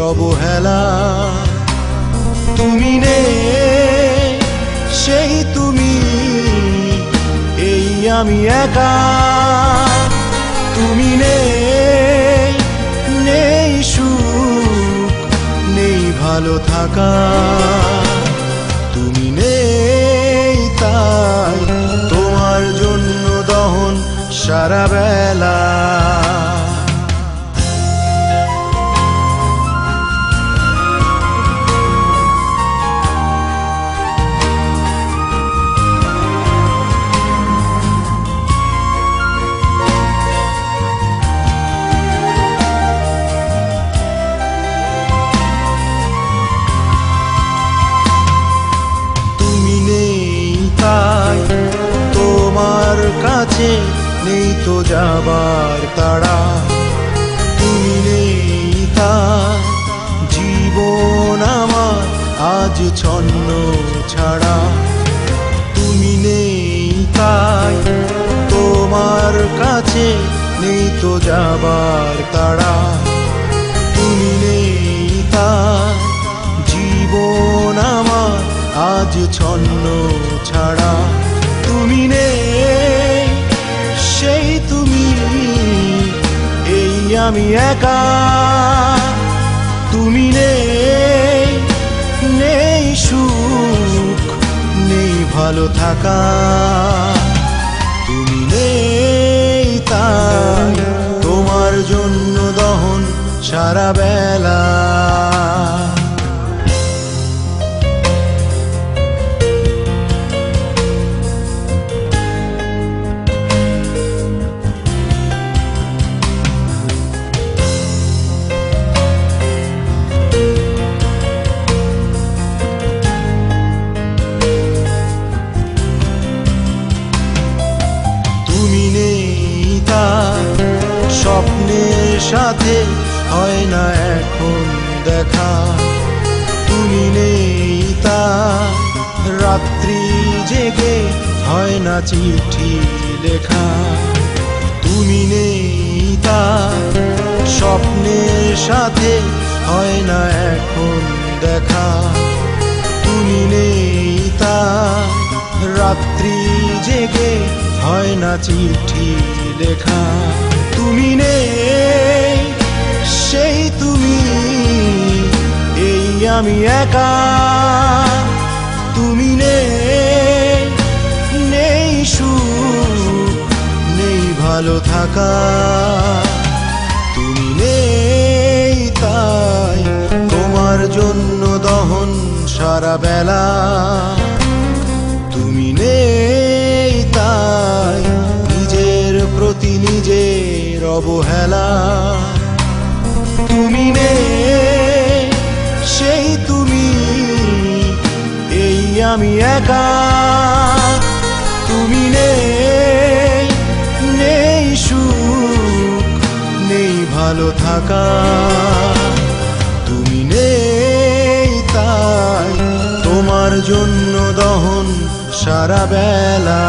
অবহেলা। তুমি নেই সেই তুমি, এই আমি একা। তুমি নেই, নেই সুখ, নেই ভালো থাকা। তুমি নেই তাই তোমার জন্য দহন সারা বেলা। তোমার কাছে নেই তো যাবার তাড়া। তুমি নেই তাই জীবন আমার আজ ছন্ন ছাড়া। তুমি নেই তাই তোমার কাছে নেই তো যাবার তাড়া। তুমি নেই তাই জীবন আমার আজ ছন্ন ছাড়া। তুমি নেই সেই তুমি, এই আমি একা। তুমি নেই, নেই সুখ, নেই ভালো থাকা। তুমি নেই তাই তোমার জন্য দহন সারা বেলা। স্বপ্নের সাথে হয় না এখন দেখা। তুমি নেই তাই রাত্রি জেগে হয় না চিঠি লেখা। তুমি নেই তাই স্বপ্নের সাথে হয় না এখন দেখা। তুমি নেই তাই রাত্রি জেগে হয় না চিঠি লেখা। তুমি নেই সেই তুমি, এই আমি একা। তুমি নেই, নেই সুখ, নেই ভালো থাকা। তুমি নেই তাই তোমার জন্য দহন সারা বেলা। তুমি নেই তাই নিজের প্রতি নিজের অবহেলা। তুমি নেই সেই তুমি, এই আমি একা। তুমি নেই, নেই সুখ, নেই ভালো থাকা। তুমি নেই তাই তোমার জন্য দহন সারা বেলা।